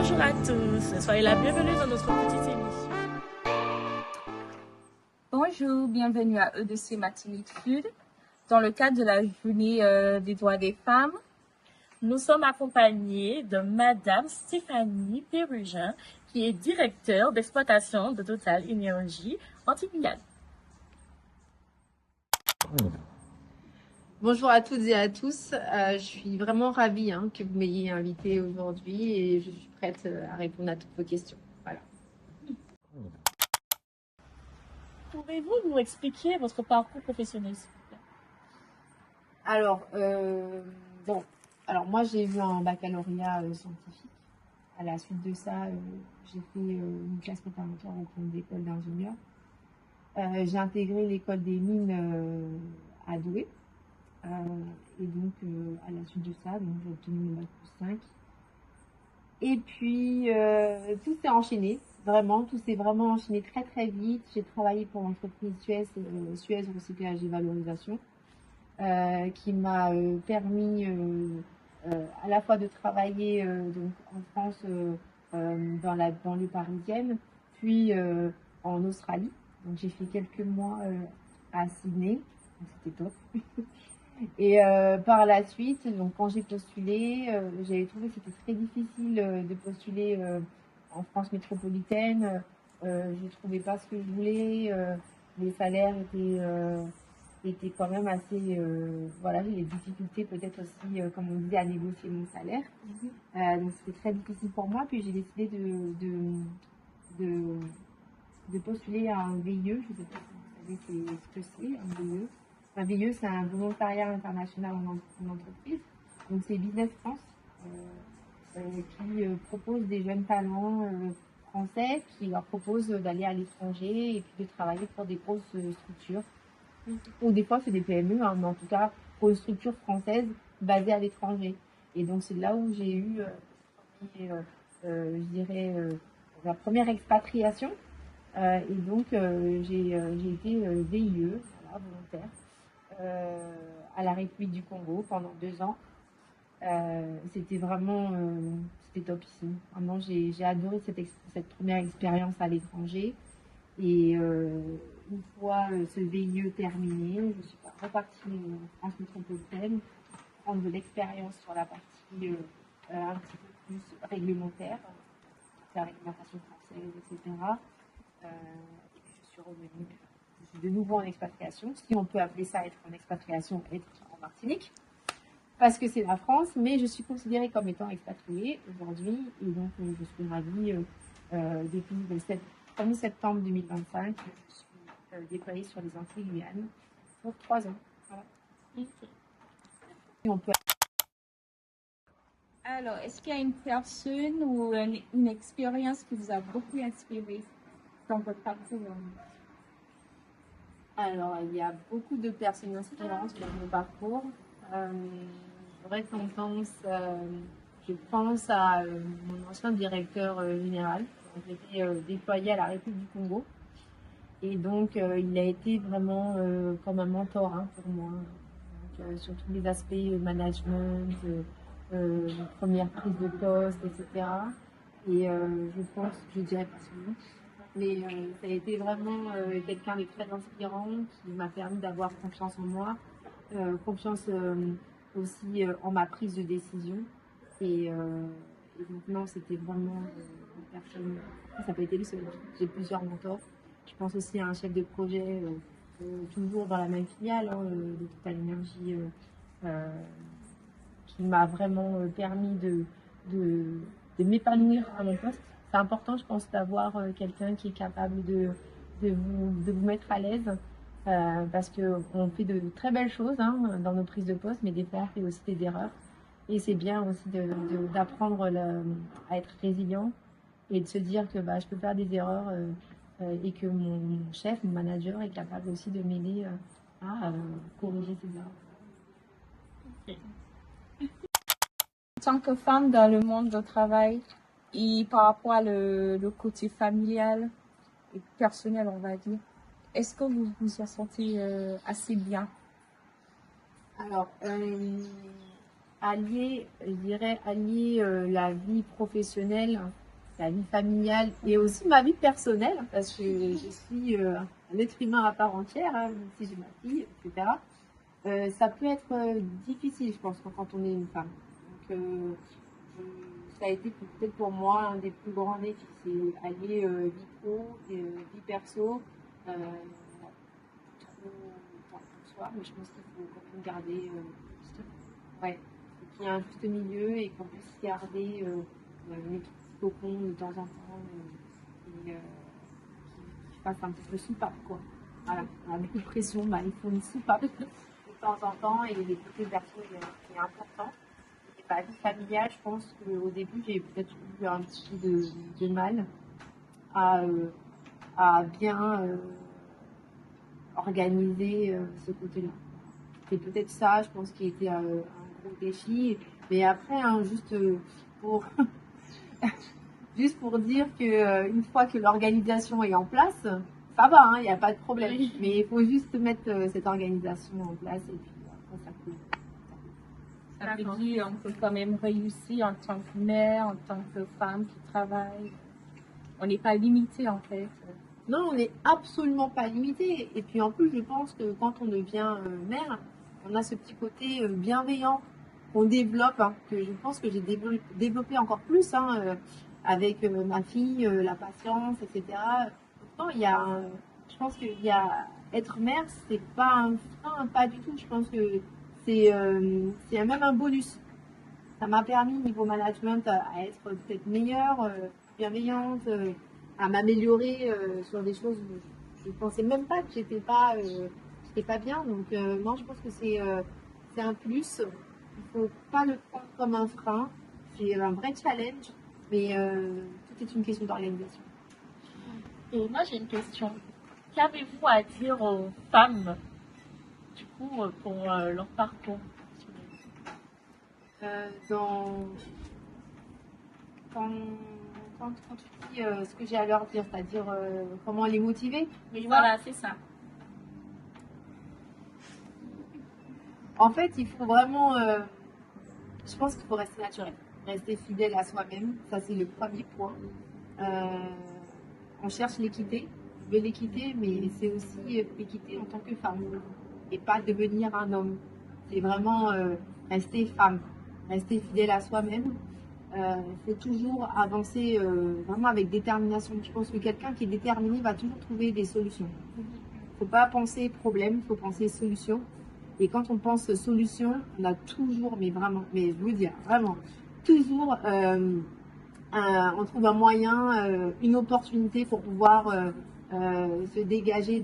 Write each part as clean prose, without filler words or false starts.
Bonjour à tous, soyez la bienvenue dans notre petite émission. Bonjour, bienvenue à EDC Martinique Sud. Dans le cadre de la journée des droits des femmes, nous sommes accompagnés de Madame Stéphanie Pérugin, qui est directeur d'exploitation de Total Énergie Antilles-Guyane. Bonjour à toutes et à tous. Je suis vraiment ravie que vous m'ayez invitée aujourd'hui et je suis prête à répondre à toutes vos questions. Voilà. Pouvez-vous nous expliquer votre parcours professionnel, s'il vous plaît? Alors moi j'ai eu un baccalauréat scientifique. À la suite de ça, j'ai fait une classe préparatoire au cours d'école d'ingénieur. J'ai intégré l'école des mines à Douai. Et donc, à la suite de ça, j'ai obtenu mon bac plus 5. Et puis, tout s'est enchaîné, vraiment, tout s'est vraiment enchaîné très très vite. J'ai travaillé pour l'entreprise Suez Recyclage et Valorisation, qui m'a permis à la fois de travailler donc en France, dans la banlieue parisienne, puis en Australie. Donc, j'ai fait quelques mois à Sydney, c'était top. Et par la suite, donc quand j'ai postulé, j'avais trouvé que c'était très difficile de postuler en France métropolitaine. Je trouvais pas ce que je voulais. Les salaires étaient quand même assez. Voilà, j'ai des difficultés peut-être aussi, comme on disait, à négocier mon salaire. Donc c'était très difficile pour moi. Puis j'ai décidé de postuler à un VIE. Je ne sais pas si vous savez ce que c'est, un VIE. Un VIE, c'est un volontariat international en entreprise. Donc, c'est Business France qui propose des jeunes talents français, qui leur propose d'aller à l'étranger et puis de travailler pour des grosses structures. Ou des fois, c'est des PME, mais en tout cas, pour une structure française basée à l'étranger. Et donc, c'est là où j'ai eu, je dirais, la première expatriation. Et donc, j'ai été VIE, voilà, volontaire. À la République du Congo pendant 2 ans. C'était vraiment c'était topissime. Vraiment, j'ai adoré cette première expérience à l'étranger. Et une fois ce VIE terminé, je suis repartie en France métropolitaine, prendre de l'expérience sur la partie un petit peu plus réglementaire, la réglementation française, etc. Et puis je suis revenue. Je suis de nouveau en expatriation, si on peut appeler ça être en expatriation, être en Martinique, parce que c'est la France, mais je suis considérée comme étant expatriée aujourd'hui, et donc je suis ravie depuis le 1er septembre 2025, je suis déployée sur les Antilles Guyane pour 3 ans. Voilà. Et on peut... alors, est-ce qu'il y a une personne ou une expérience qui vous a beaucoup inspiré dans votre parcours? Alors, il y a beaucoup de personnes inspirantes dans mon parcours. Récompense, je pense à mon ancien directeur général. J'étais déployée à la République du Congo. Et donc, il a été vraiment comme un mentor pour moi. Donc, sur tous les aspects management, première prise de poste, etc. Et je pense, je dirais pas son nom, mais ça a été vraiment quelqu'un de très inspirant qui m'a permis d'avoir confiance en moi, confiance aussi en ma prise de décision. Et donc non, c'était vraiment une personne, ça n'a pas été le seul. J'ai plusieurs mentors. Je pense aussi à un chef de projet, toujours dans la même filiale, de Total Énergie, qui m'a vraiment permis de m'épanouir à mon poste. C'est important, je pense, d'avoir quelqu'un qui est capable de vous mettre à l'aise, parce qu'on fait de très belles choses dans nos prises de poste, mais des fois on fait aussi des erreurs. Et c'est bien aussi d'apprendre à être résilient et de se dire que je peux faire des erreurs et que mon chef, mon manager est capable aussi de m'aider à corriger ces erreurs. En tant que femme dans le monde du travail et par rapport à le côté familial et personnel, on va dire, est-ce que vous vous en sentez assez bien? Alors, allier, je dirais, allier la vie professionnelle, la vie familiale et aussi ma vie personnelle, parce que je suis un être humain à part entière, hein, même si j'ai ma fille, etc. Ça peut être difficile, je pense, quand on est une femme. Donc, ça a été peut-être pour moi un des plus grands défis, c'est allier vie pro et vie perso. Trop temps pour soi, mais je pense qu'il faut quand même garder ouais, qu'il y ait un juste milieu et qu'on puisse garder une petite cocon de temps en temps et qui fasse un petit peu soupape, quoi. Voilà, on a beaucoup de pression, bah, il faut une soupape de temps en temps et les côtés perso est important. Et la vie familiale, je pense qu'au début, j'ai peut-être eu un petit peu de mal à bien organiser ce côté-là. C'est peut-être ça, je pense, qui était un gros défi. Mais après, hein, juste pour juste pour dire que une fois que l'organisation est en place, ça va, il n'y a pas de problème. Oui. Mais il faut juste mettre cette organisation en place et puis après, ça peut. Ça veut dire on peut quand même réussir en tant que mère, en tant que femme qui travaille. On n'est pas limité en fait. Non, on n'est absolument pas limité. Et puis en plus, je pense que quand on devient mère, on a ce petit côté bienveillant qu'on développe, hein, que je pense que j'ai développé encore plus avec ma fille, la patience, etc. Pourtant, je pense qu'il y a être mère, c'est pas un frein, pas du tout. Je pense que c'est même un bonus. Ça m'a permis niveau management à être peut-être meilleure, bienveillante, à m'améliorer sur des choses où je pensais même pas que j'étais pas bien. Donc non, je pense que c'est un plus. Il faut pas le prendre comme un frein. C'est un vrai challenge, mais tout est une question d'organisation. Et moi, j'ai une question. Qu'avez-vous à dire aux femmes, du coup, pour leur parcours? Quand tu dis ce que j'ai à leur dire, c'est-à-dire comment les motiver. Oui, voilà, c'est ça. En fait, il faut vraiment, je pense qu'il faut rester naturel, rester fidèle à soi-même. Ça, c'est le premier point. On cherche l'équité, je veux l'équité, mais c'est aussi l'équité en tant que femme et pas devenir un homme. C'est vraiment rester femme, rester fidèle à soi-même. Il faut toujours avancer vraiment avec détermination. Je pense que quelqu'un qui est déterminé va toujours trouver des solutions. Il ne faut pas penser problème, il faut penser solution. Et quand on pense solution, on a toujours, mais vraiment, mais je veux dire, vraiment, toujours, on trouve un moyen, une opportunité pour pouvoir se dégager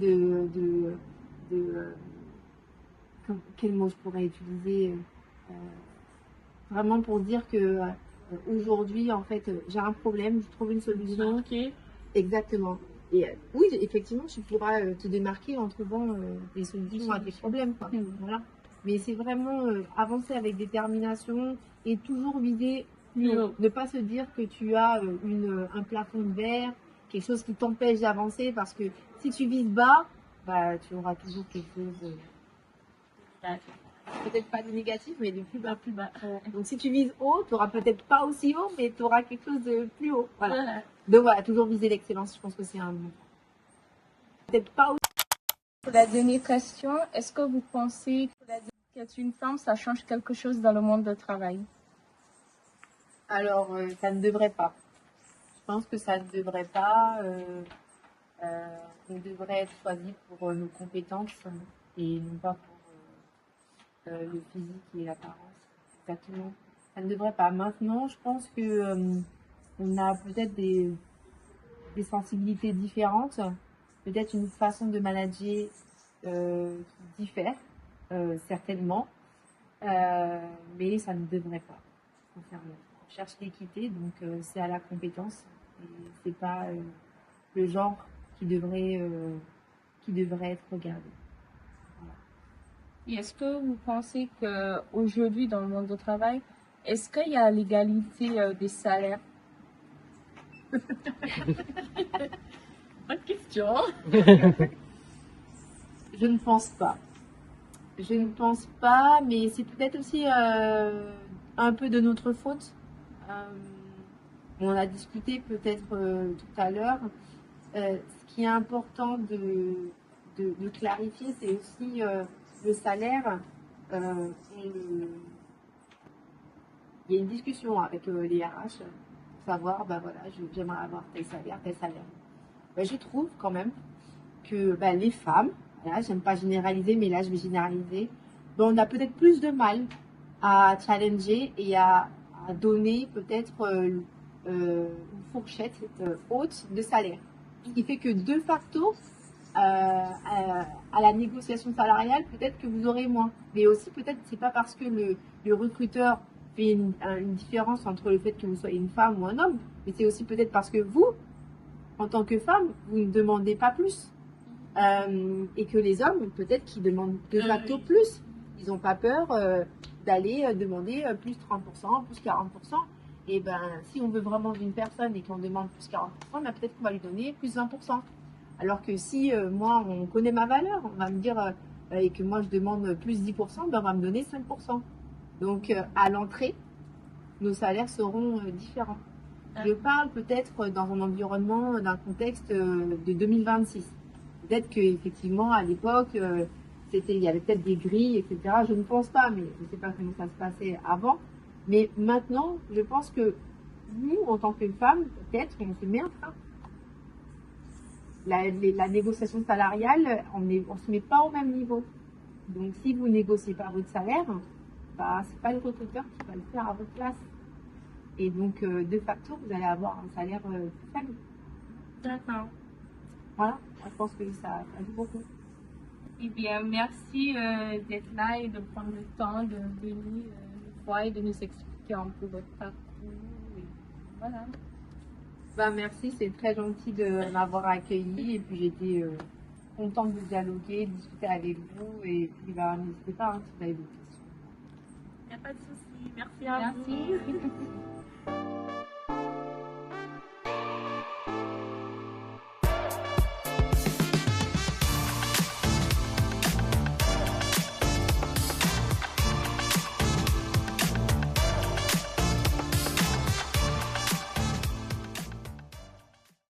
quel mot je pourrais utiliser vraiment pour dire que aujourd'hui, en fait, j'ai un problème, je trouve une solution. Ok. Exactement. Et oui, effectivement, tu pourras te démarquer en trouvant des solutions à tes problèmes, quoi. Voilà. Mais c'est vraiment avancer avec détermination et toujours viser plus haut. Ne pas se dire que tu as un plafond de verre, quelque chose qui t'empêche d'avancer, parce que si tu vises bas, bah, tu auras toujours quelque chose, peut-être pas de négatif, mais de plus bas, plus bas. Donc si tu vises haut, tu auras peut-être pas aussi haut, mais tu auras quelque chose de plus haut. Voilà. Voilà. Donc voilà, toujours viser l'excellence, je pense que c'est un bon. Peut-être pas aussi. Pour la dernière question, est-ce que vous pensez qu'être une femme, ça change quelque chose dans le monde du travail? Alors, ça ne devrait pas. Je pense que ça ne devrait pas. On devrait être choisi pour nos compétences et non pas pour le physique et l'apparence. Exactement. Ça ne devrait pas. Maintenant, je pense que on a peut-être des sensibilités différentes, peut-être une façon de manager qui diffère, certainement, mais ça ne devrait pas. Sincèrement. On cherche l'équité, donc c'est à la compétence, et c'est pas le genre qui devrait être regardé. Voilà. Et est-ce que vous pensez qu'aujourd'hui, dans le monde du travail, est-ce qu'il y a l'égalité des salaires? Bonne question. Je ne pense pas. Je ne pense pas, mais c'est peut-être aussi un peu de notre faute. On en a discuté peut-être tout à l'heure. Ce qui est important de clarifier, c'est aussi le salaire. Il y a une discussion avec les RH pour savoir, ben voilà, j'aimerais avoir tel salaire, tel salaire. Ben, je trouve quand même que ben, les femmes, voilà, j'aime pas généraliser, mais là je vais généraliser, ben, on a peut-être plus de mal à challenger et à donner peut-être une fourchette haute de salaire. Ce qui fait que de facto, à la négociation salariale, peut-être que vous aurez moins. Mais aussi, peut-être, c'est pas parce que le recruteur fait une différence entre le fait que vous soyez une femme ou un homme, mais c'est aussi peut-être parce que vous, en tant que femme, vous ne demandez pas plus. Et que les hommes, peut-être qu'ils demandent de facto plus. Ils n'ont pas peur d'aller demander plus 30%, plus 40%. Et ben, si on veut vraiment d'une personne et qu'on demande plus 40%, ben, peut-être qu'on va lui donner plus 20%. Alors que si moi, on connaît ma valeur, on va me dire, et que moi je demande plus 10%, ben, on va me donner 5%. Donc à l'entrée, nos salaires seront différents. Je parle peut-être dans un environnement, d'un contexte de 2026. Peut-être qu'effectivement, à l'époque, il y avait peut-être des grilles, etc. Je ne pense pas, mais je ne sais pas comment ça se passait avant. Mais maintenant, je pense que nous, en tant que femmes, peut-être, on se met un frein. La négociation salariale, on ne se met pas au même niveau. Donc, si vous négociez pas votre salaire, bah, c'est pas le recruteur qui va le faire à votre place. Et donc, de facto, vous allez avoir un salaire plus faible. D'accord. Voilà, je pense que ça joue beaucoup. Eh bien, merci d'être là et de prendre le temps de venir une fois et de nous expliquer un peu votre parcours. Et voilà. Bah, merci, c'est très gentil de m'avoir accueilli et puis j'étais contente de dialoguer, de discuter avec vous et puis bah, n'hésitez pas hein, si vous avez des questions. Il n'y a pas de souci. Merci à vous. Merci.